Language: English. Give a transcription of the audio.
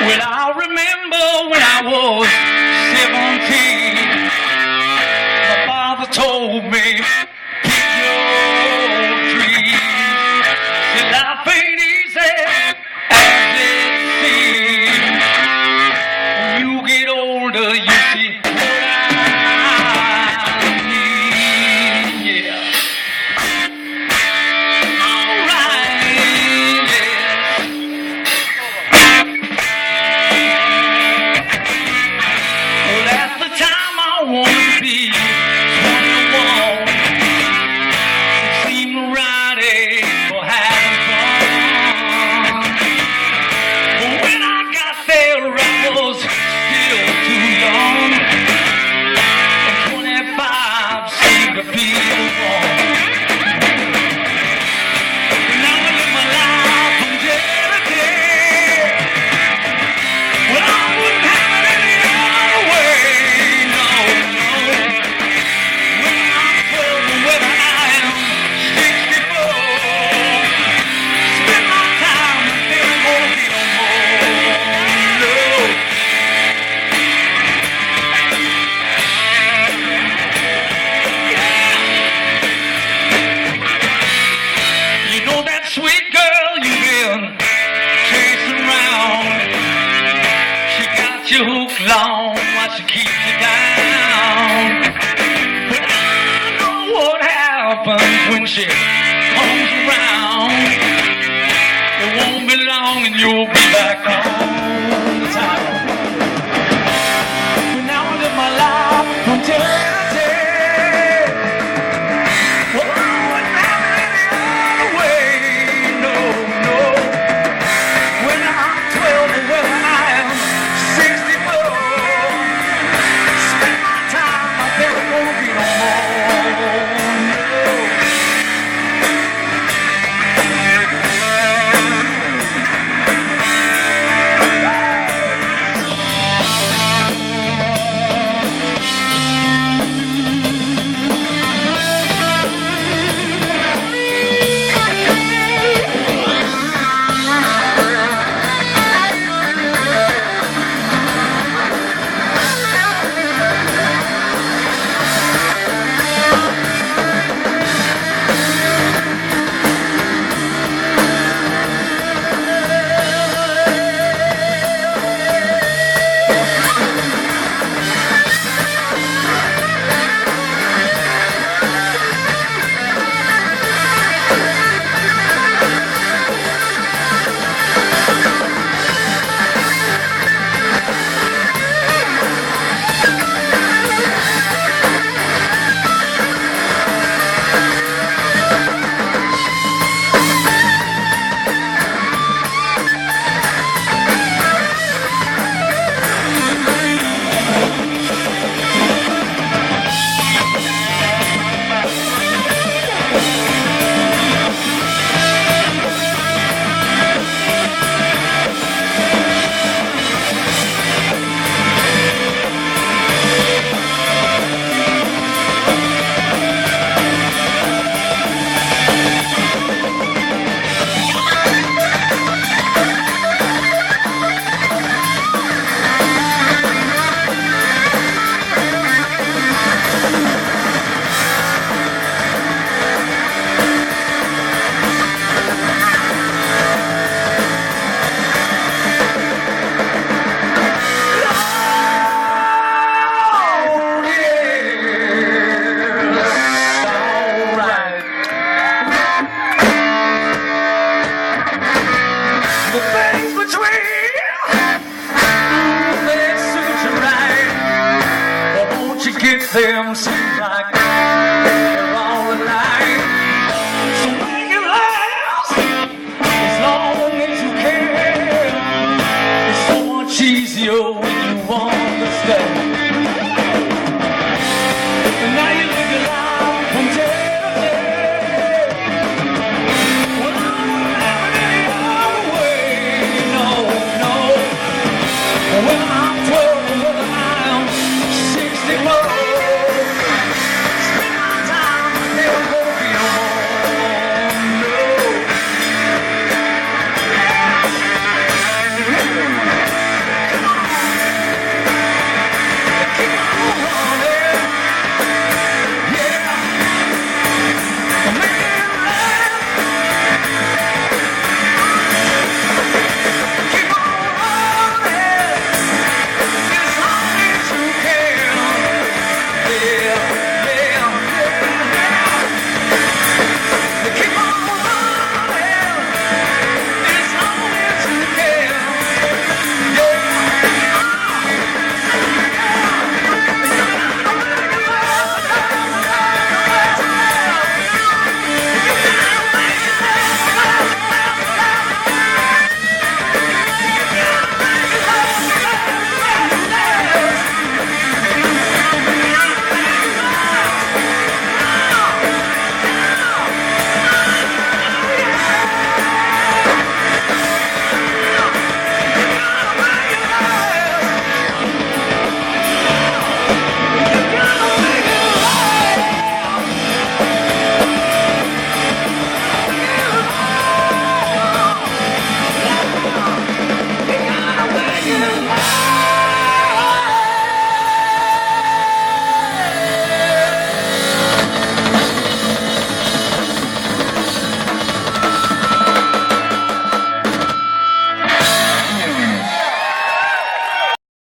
Well, I remember when I was 17, my father told me, keep your dreams. Said life ain't easy as it seems. When you get older, you see what I need. Yeah. All right, yeah. Well, that's the time I want to be 21. It seemed the right age for having fun. But when I got there, I was still too young. And 25 seemed to be the one. Now I live my life from day to day. Well, I wouldn't have it any other way. No, no. When I'm 12 and whether I am 64, spend my time and there ain't gonna be no more. No. You know that sweet girl you've been chasing around. She got you hooked long while she keeps you down. But I know what happens when she comes around. It won't be long and you'll be back on the town. But now I live my life from day to day. Well, I wouldn't have it any other way. No, no. When I'm 12 and when I am 64, spend my time out there, it won't be no more. The things between, they suit you right. But won't you get them seem like they're all alike? So make it last as long as you can. It's so much easier when you